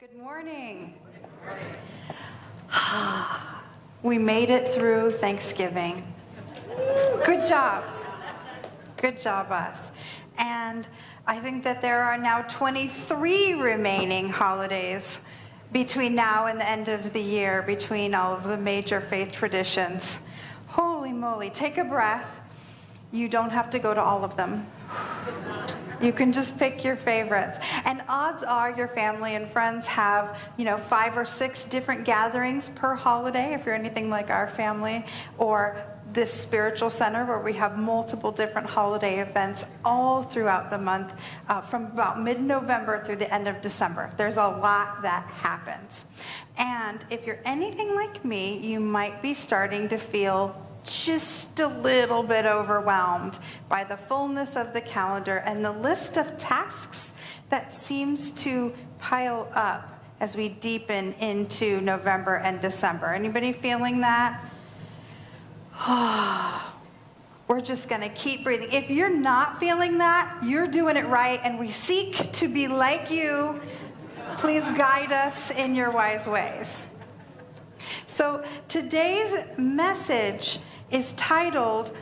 Good morning. We made it through Thanksgiving. Good job. Good job, us. And I think that there are now 23 remaining holidays between now and the end of the year, between all of the major faith traditions. Holy moly, take a breath. You don't have to go to all of them. You can just pick your favorites. And odds are your family and friends have, 5 or 6 different gatherings per holiday, if you're anything like our family, or this spiritual center where we have multiple different holiday events all throughout the month, from about mid-November through the end of December. There's a lot that happens. And if you're anything like me, you might be starting to feel just a little bit overwhelmed by the fullness of the calendar and the list of tasks that seems to pile up as we deepen into November and December. Anybody feeling that? We're just going to keep breathing. If you're not feeling that, you're doing it right, and we seek to be like you. Please guide us in your wise ways. So today's message is titled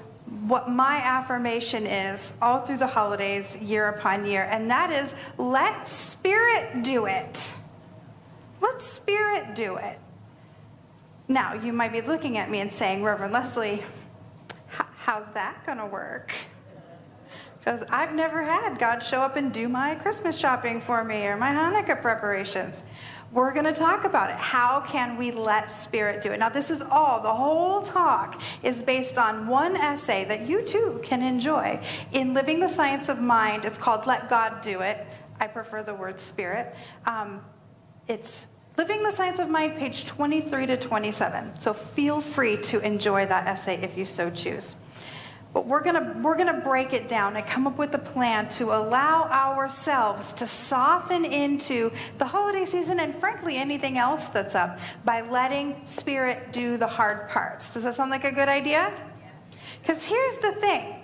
what my affirmation is all through the holidays, year upon year, and that is, let Spirit do it. Let Spirit do it. Now, you might be looking at me and saying, Reverend Lezli, how's that going to work? Because I've never had God show up and do my Christmas shopping for me or my Hanukkah preparations. We're going to talk about it. How can we let Spirit do it? Now, this is the whole talk is based on one essay that you too can enjoy in Living the Science of Mind. It's called Let God Do It. I prefer the word Spirit. It's Living the Science of Mind, page 23 to 27. So feel free to enjoy that essay if you so choose. But we're gonna break it down and come up with a plan to allow ourselves to soften into the holiday season and frankly anything else that's up by letting Spirit do the hard parts. Does that sound like a good idea? Because here's the thing.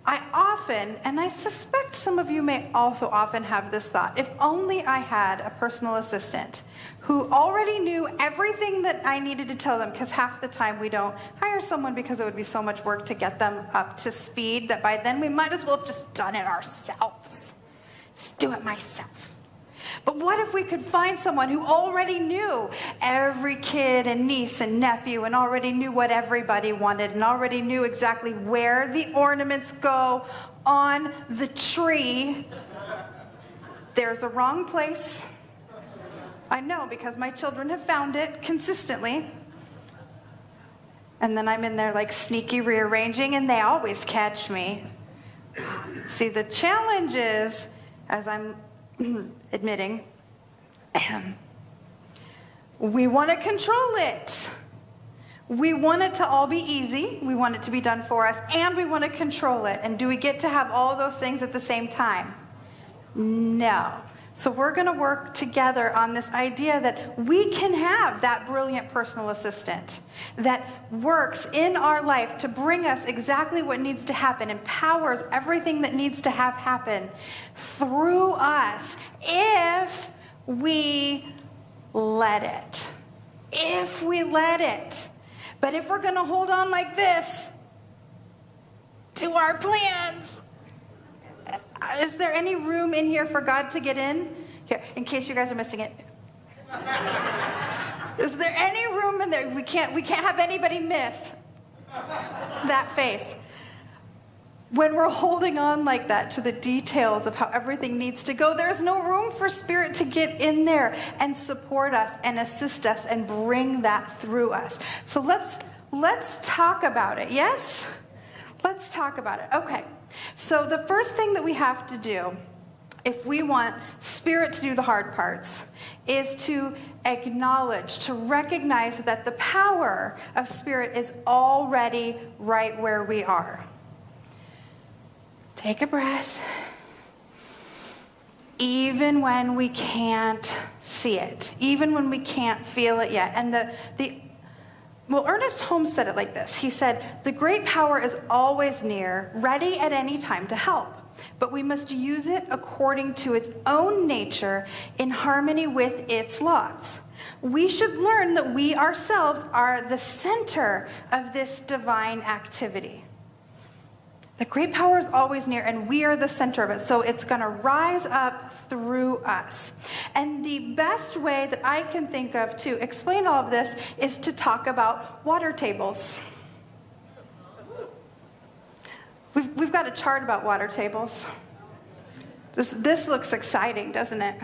I often, and I suspect some of you may also often have this thought, if only I had a personal assistant who already knew everything that I needed to tell them, because half the time we don't hire someone because it would be so much work to get them up to speed that by then we might as well have just done it ourselves. Just do it myself. But what if we could find someone who already knew every kid and niece and nephew and already knew what everybody wanted and already knew exactly where the ornaments go on the tree? There's a wrong place. I know, because my children have found it consistently. And then I'm in there like sneaky rearranging, and they always catch me. See, the challenge is, as I'm admitting, we want to control it. We want it to all be easy. We want it to be done for us, and we want to control it. And do we get to have all those things at the same time? No. So we're going to work together on this idea that we can have that brilliant personal assistant that works in our life to bring us exactly what needs to happen, empowers everything that needs to have happen through us if we let it. If we let it. But if we're going to hold on like this to our plans, is there any room in here for God to get in? Here, in case you guys are missing it. Is there any room in there? We can't have anybody miss that face. When we're holding on like that to the details of how everything needs to go, there's no room for Spirit to get in there and support us and assist us and bring that through us. So let's talk about it. Yes? Let's talk about it. Okay. So the first thing that we have to do, if we want Spirit to do the hard parts, is to acknowledge, to recognize that the power of Spirit is already right where we are. Take a breath. Even when we can't see it, even when we can't feel it yet. And Well, Ernest Holmes said it like this. He said, "The great power is always near, ready at any time to help. but we must use it according to its own nature in harmony with its laws. We should learn that we ourselves are the center of this divine activity. The great power is always near, and we are the center of it. So it's going to rise up through us. And the best way that I can think of to explain all of this is to talk about water tables. We've got a chart about water tables. This looks exciting, doesn't it?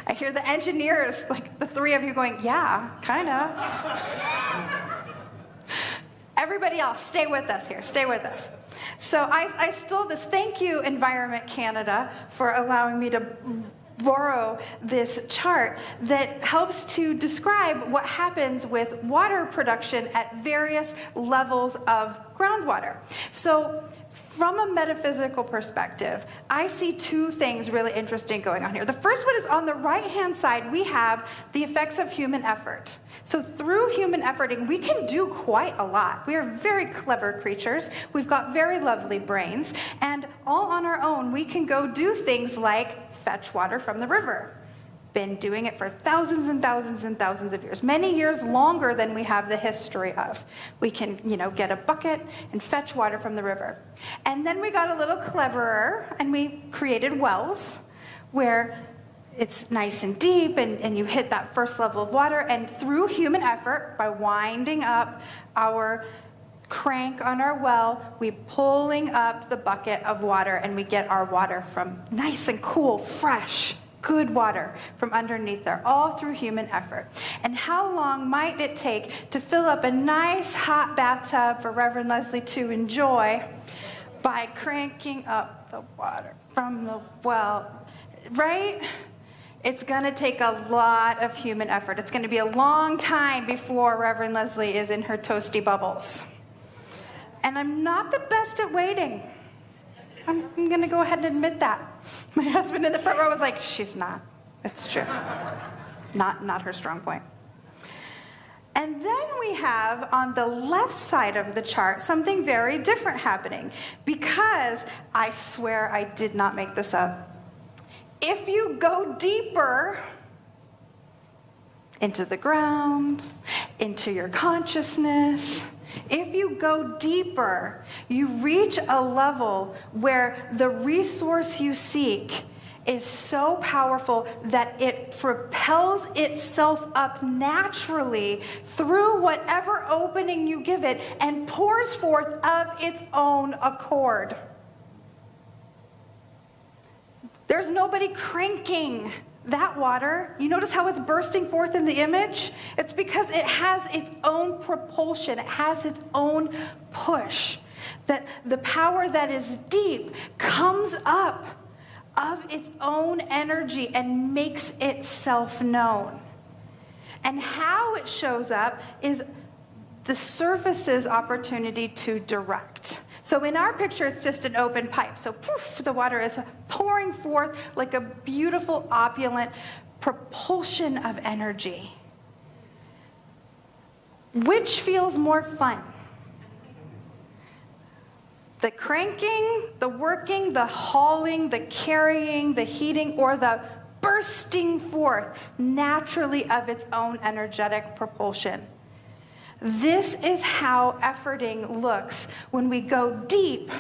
I hear the engineers, like the three of you going, yeah, kind of. Everybody else, stay with us here. Stay with us. So I stole this. Thank you, Environment Canada, for allowing me to borrow this chart that helps to describe what happens with water production at various levels of groundwater. So from a metaphysical perspective, I see two things really interesting going on here. The first one is on the right-hand side, we have the effects of human effort. So through human efforting, we can do quite a lot. We are very clever creatures. We've got very lovely brains. And all on our own, we can go do things like fetch water from the river. Been doing it for thousands and thousands and thousands of years, many years longer than we have the history of. We can, get a bucket and fetch water from the river. And then we got a little cleverer, and we created wells where it's nice and deep, and you hit that first level of water, and through human effort, by winding up our crank on our well, we pulling up the bucket of water, and we get our water from nice and cool, fresh, good water from underneath there, all through human effort. And how long might it take to fill up a nice hot bathtub for Reverend Lezli to enjoy by cranking up the water from the well, right? It's going to take a lot of human effort. It's going to be a long time before Reverend Lezli is in her toasty bubbles. And I'm not the best at waiting. I'm going to go ahead and admit that. My husband in the front row was like, she's not. It's true. Not her strong point. And then we have on the left side of the chart something very different happening, because I swear I did not make this up. If you go deeper into the ground, into your consciousness, if you go deeper, you reach a level where the resource you seek is so powerful that it propels itself up naturally through whatever opening you give it and pours forth of its own accord. There's nobody cranking that water. You notice how it's bursting forth in the image? It's because it has its own propulsion. It has its own push. That the power that is deep comes up of its own energy and makes itself known. And how it shows up is the surface's opportunity to direct. So in our picture, it's just an open pipe. So poof, the water is pouring forth like a beautiful, opulent propulsion of energy. Which feels more fun? The cranking, the working, the hauling, the carrying, the heating, or the bursting forth naturally of its own energetic propulsion? This is how efforting looks when we go deep.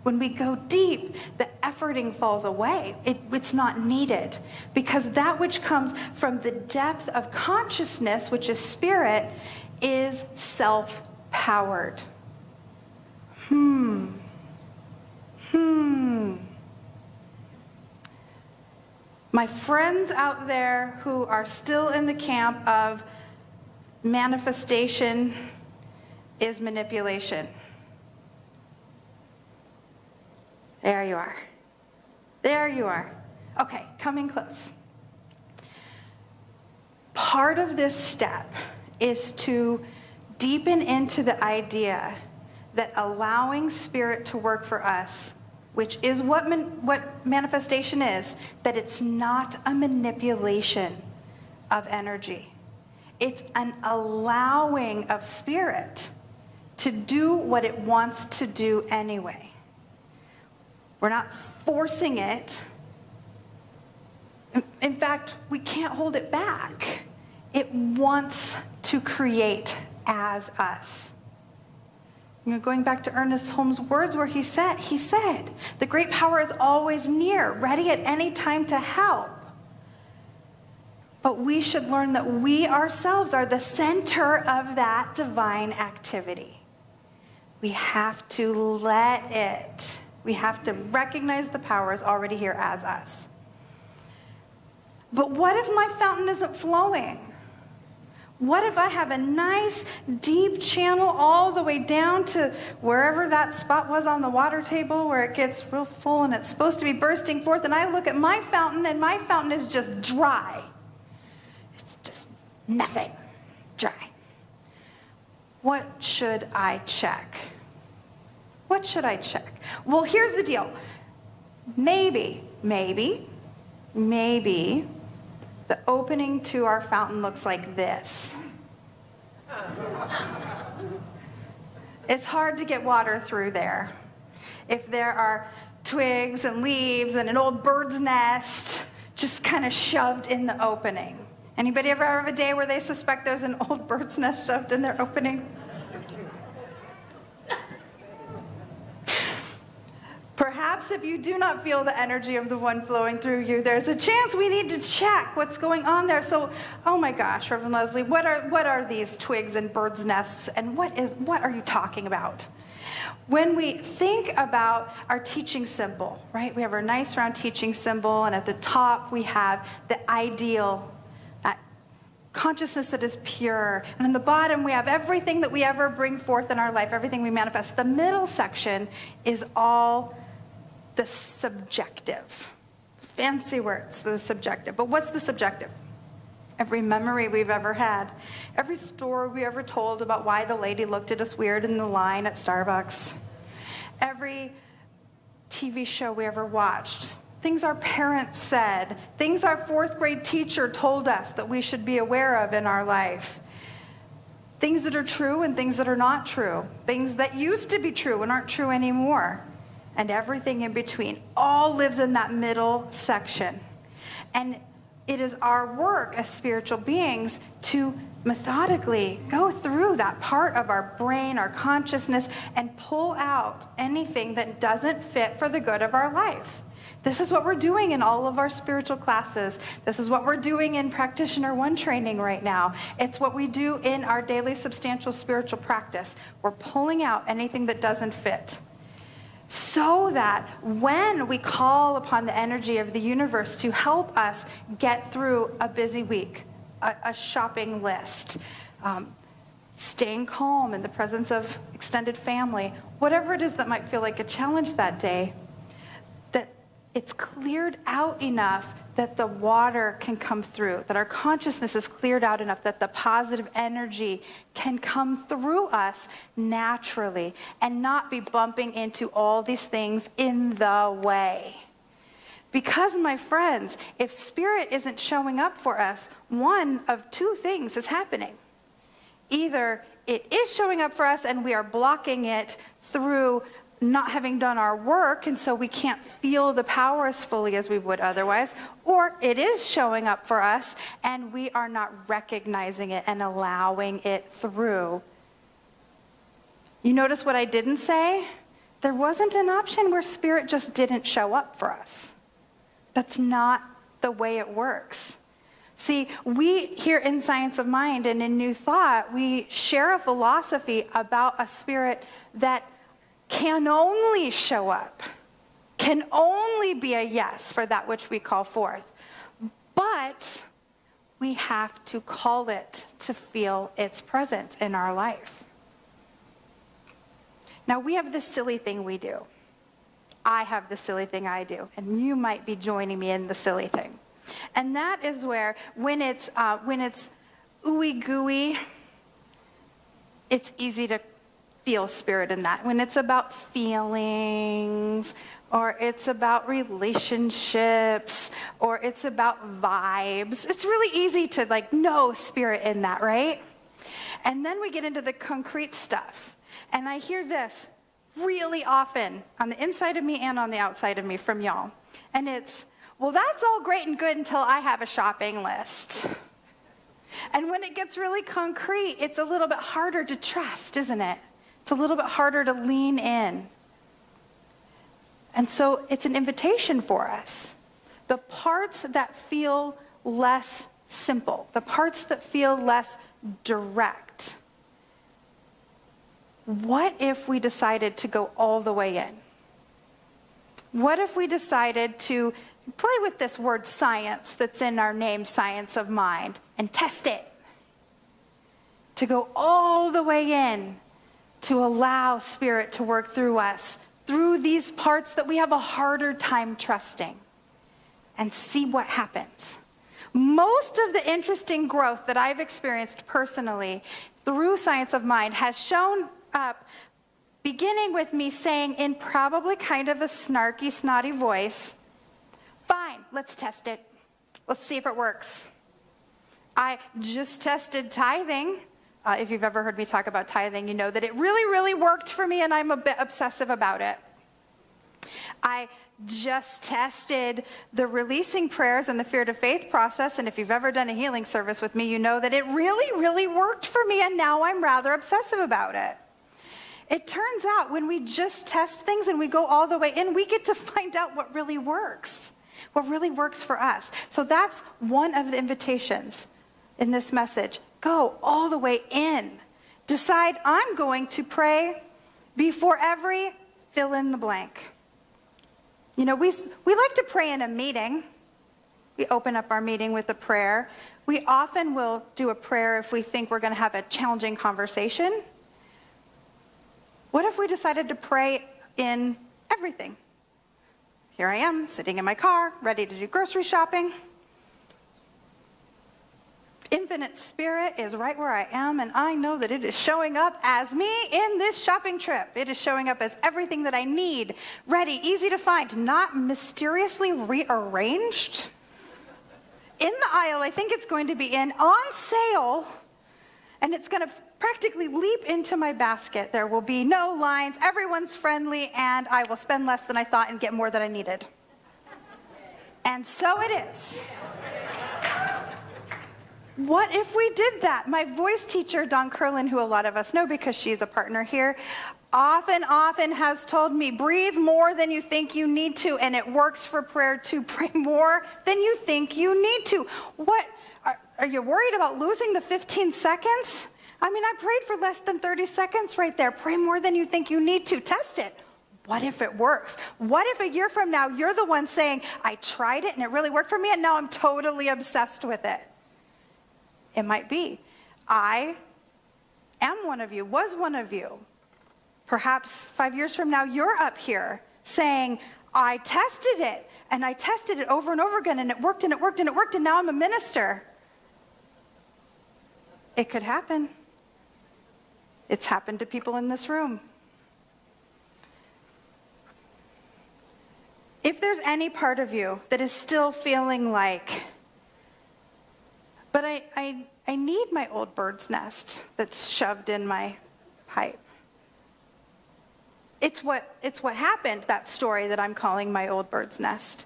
When we go deep, the efforting falls away. It's not needed, because that which comes from the depth of consciousness, which is spirit, is self-powered. My friends out there who are still in the camp of manifestation is manipulation. There you are. There you are. Okay, coming close. Part of this step is to deepen into the idea that allowing spirit to work for us, which is what manifestation is, that it's not a manipulation of energy. It's an allowing of spirit to do what it wants to do anyway. We're not forcing it. In fact, we can't hold it back. It wants to create as us. Going back to Ernest Holmes' words where he said, the great power is always near, ready at any time to help. But we should learn that we ourselves are the center of that divine activity. We have to let it. We have to recognize the power is already here as us. But what if my fountain isn't flowing? What if I have a nice deep channel all the way down to wherever that spot was on the water table where it gets real full and it's supposed to be bursting forth, and I look at my fountain and my fountain is just dry. It's just nothing, dry. What should I check? What should I check? Well, here's the deal. Maybe the opening to our fountain looks like this. It's hard to get water through there. If there are twigs and leaves and an old bird's nest just kind of shoved in the opening. Anybody ever have a day where they suspect there's an old bird's nest shoved in their opening? Perhaps if you do not feel the energy of the one flowing through you, there's a chance we need to check what's going on there. So, oh my gosh, Reverend Lezli, what are these twigs and birds' nests, and what are you talking about? When we think about our teaching symbol, right? We have our nice round teaching symbol, and at the top we have the ideal, that consciousness that is pure. And in the bottom we have everything that we ever bring forth in our life, everything we manifest. The middle section is all the subjective. Fancy words, the subjective. But what's the subjective? Every memory we've ever had. Every story we ever told about why the lady looked at us weird in the line at Starbucks. Every TV show we ever watched. Things our parents said. Things our fourth grade teacher told us that we should be aware of in our life. Things that are true and things that are not true. Things that used to be true and aren't true anymore. And everything in between all lives in that middle section. And it is our work as spiritual beings to methodically go through that part of our brain, our consciousness, and pull out anything that doesn't fit for the good of our life. This is what we're doing in all of our spiritual classes. This is what we're doing in Practitioner 1 training right now. It's what we do in our daily substantial spiritual practice. We're pulling out anything that doesn't fit, so that when we call upon the energy of the universe to help us get through a busy week, a shopping list, staying calm in the presence of extended family, whatever it is that might feel like a challenge that day, that it's cleared out enough that the water can come through, that our consciousness is cleared out enough that the positive energy can come through us naturally and not be bumping into all these things in the way. Because, my friends, if spirit isn't showing up for us, one of two things is happening. Either it is showing up for us and we are blocking it through not having done our work, and so we can't feel the power as fully as we would otherwise, or it is showing up for us and we are not recognizing it and allowing it through. You notice what I didn't say? There wasn't an option where spirit just didn't show up for us. That's not the way it works. See, we here in Science of Mind and in New Thought, we share a philosophy about a spirit that can only show up, can only be a yes for that which we call forth. But we have to call it to feel its presence in our life. Now, we have this silly thing we do. I have the silly thing I do, and you might be joining me in the silly thing. And that is where, when it's ooey gooey, it's easy to feel spirit in that. When it's about feelings, or it's about relationships, or it's about vibes, it's really easy to know spirit in that, right? And then we get into the concrete stuff. And I hear this, really often on the inside of me and on the outside of me from y'all. And it's, well, that's all great and good until I have a shopping list. And when it gets really concrete, it's a little bit harder to trust, isn't it? It's a little bit harder to lean in. And so it's an invitation for us. The parts that feel less simple, the parts that feel less direct. What if we decided to go all the way in? What if we decided to play with this word science that's in our name, science of mind, and test it? To go all the way in, to allow Spirit to work through us, through these parts that we have a harder time trusting, and see what happens. Most of the interesting growth that I've experienced personally through Science of Mind has shown up beginning with me saying in probably kind of a snarky, snotty voice, fine, let's test it. Let's see if it works. I just tested tithing. If you've ever heard me talk about tithing, you know that it really, really worked for me, and I'm a bit obsessive about it. I just tested the releasing prayers and the fear to faith process, and if you've ever done a healing service with me, you know that it really, really worked for me, and now I'm rather obsessive about it. It turns out when we just test things and we go all the way in, we get to find out what really works for us. So that's one of the invitations in this message. Go all the way in. Decide, I'm going to pray before every fill in the blank. You know, we like to pray in a meeting. We open up our meeting with a prayer. We often will do a prayer if we think we're going to have a challenging conversation. What if we decided to pray in everything? Here I am, sitting in my car, ready to do grocery shopping. Infinite Spirit is right where I am, and I know that it is showing up as me in this shopping trip. It is showing up as everything that I need, ready, easy to find, not mysteriously rearranged. In the aisle, I think it's going to be on sale, and it's going to practically leap into my basket. There will be no lines, everyone's friendly, and I will spend less than I thought and get more than I needed. And so it is. What if we did that? My voice teacher, Dawn Curlin, who a lot of us know because she's a partner here, often has told me, breathe more than you think you need to, and it works for prayer to pray more than you think you need to. What, are you worried about losing the 15 seconds? I mean, I prayed for less than 30 seconds right there. Pray more than you think you need to. Test it. What if it works? What if a year from now, you're the one saying, I tried it and it really worked for me, and now I'm totally obsessed with it? It might be. I am one of you, was one of you. Perhaps 5 years from now, you're up here saying, I tested it, and I tested it over and over again, and it worked, and it worked, and it worked, and now I'm a minister. It could happen. It's happened to people in this room. If there's any part of you that is still feeling like, but I need my old bird's nest that's shoved in my pipe. It's what happened, that story that I'm calling my old bird's nest.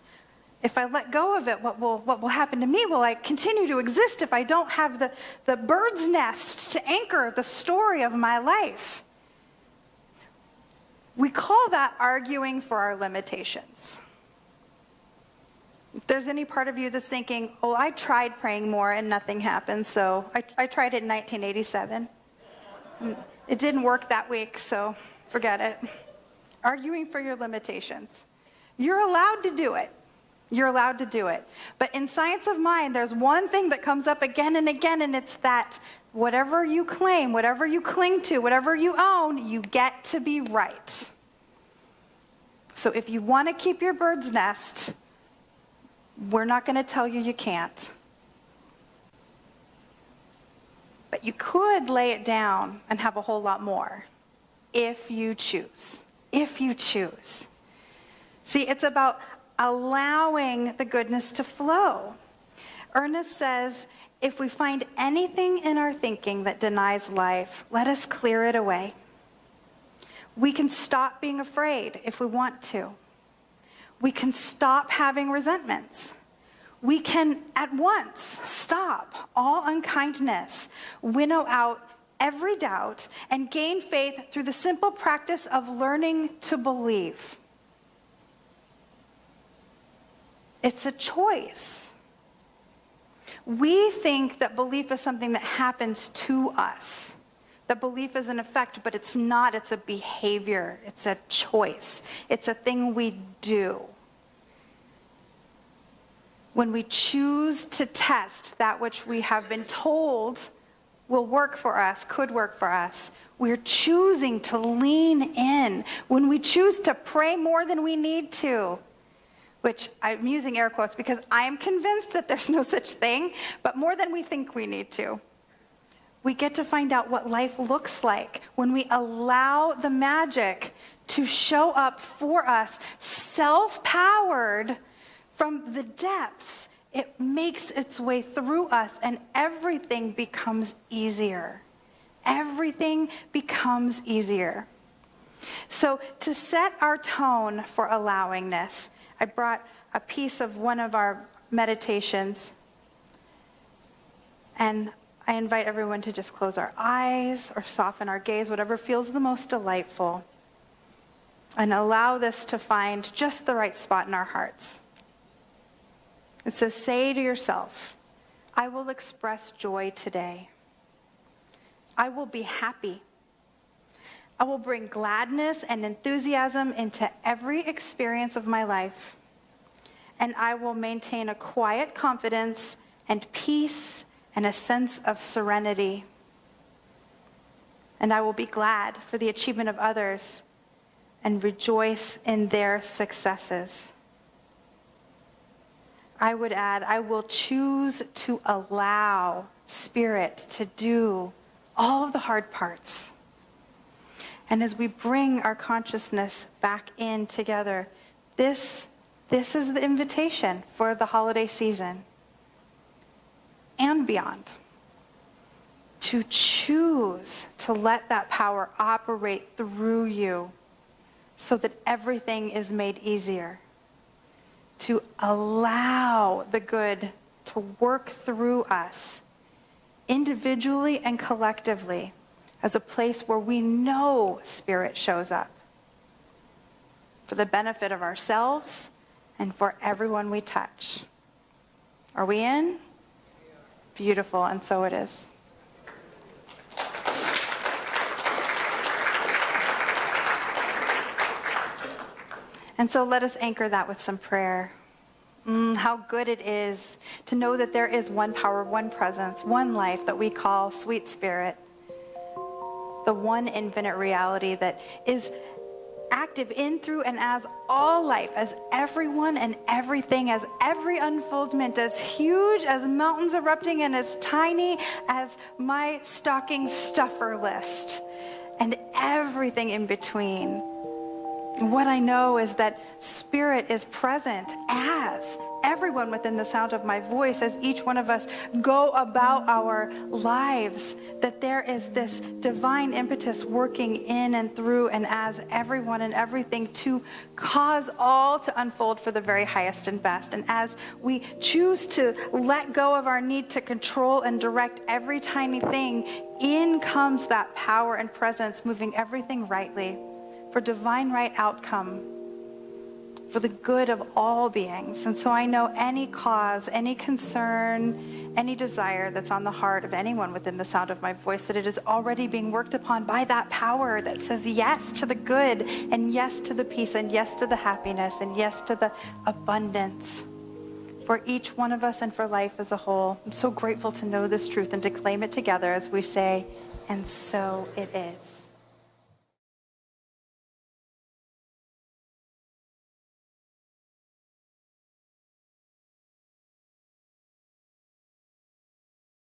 If I let go of it, what will happen to me? Will I continue to exist if I don't have the bird's nest to anchor the story of my life? We call that arguing for our limitations. If there's any part of you that's thinking, oh, I tried praying more and nothing happened, so I tried it in 1987. It didn't work that week, so forget it. Arguing for your limitations. You're allowed to do it. You're allowed to do it. But in Science of Mind, there's one thing that comes up again and again, and it's that whatever you claim, whatever you cling to, whatever you own, you get to be right. So if you want to keep your bird's nest, we're not going to tell you you can't. But you could lay it down and have a whole lot more if you choose. If you choose. See, it's about allowing the goodness to flow. Ernest says, if we find anything in our thinking that denies life, let us clear it away. We can stop being afraid if we want to. We can stop having resentments. We can at once stop all unkindness, winnow out every doubt, and gain faith through the simple practice of learning to believe. It's a choice. We think that belief is something that happens to us. That belief is an effect, but it's not. It's a behavior. It's a choice. It's a thing we do. When we choose to test that which we have been told will work for us, could work for us, we're choosing to lean in. When we choose to pray more than we need to, which I'm using air quotes because I am convinced that there's no such thing, but more than we think we need to. We get to find out what life looks like when we allow the magic to show up for us, self-powered from the depths. It makes its way through us, and everything becomes easier. Everything becomes easier. So to set our tone for allowingness, I brought a piece of one of our meditations, and I invite everyone to just close our eyes or soften our gaze, whatever feels the most delightful, and allow this to find just the right spot in our hearts. It says, say to yourself, I will express joy today. I will be happy. I will bring gladness and enthusiasm into every experience of my life. And I will maintain a quiet confidence and peace and a sense of serenity. And I will be glad for the achievement of others and rejoice in their successes. I would add, I will choose to allow Spirit to do all of the hard parts. And as we bring our consciousness back in together, this is the invitation for the holiday season and beyond. To choose to let that power operate through you so that everything is made easier. To allow the good to work through us individually and collectively as a place where we know Spirit shows up for the benefit of ourselves and for everyone we touch. Are we in? Beautiful, and so it is. And so let us anchor that with some prayer. How good it is to know that there is one power, one presence, one life that we call Sweet Spirit. The one infinite reality that is active in, through, and as all life, as everyone and everything, as every unfoldment, as huge as mountains erupting and as tiny as my stocking stuffer list, and everything in between. What I know is that Spirit is present as everyone within the sound of my voice, as each one of us go about our lives, that there is this divine impetus working in and through and as everyone and everything to cause all to unfold for the very highest and best. And as we choose to let go of our need to control and direct every tiny thing, in comes that power and presence moving everything rightly, for divine right outcome, for the good of all beings. And so I know any cause, any concern, any desire that's on the heart of anyone within the sound of my voice, that it is already being worked upon by that power that says yes to the good, and yes to the peace, and yes to the happiness, and yes to the abundance for each one of us and for life as a whole. I'm so grateful to know this truth and to claim it together as we say, and so it is.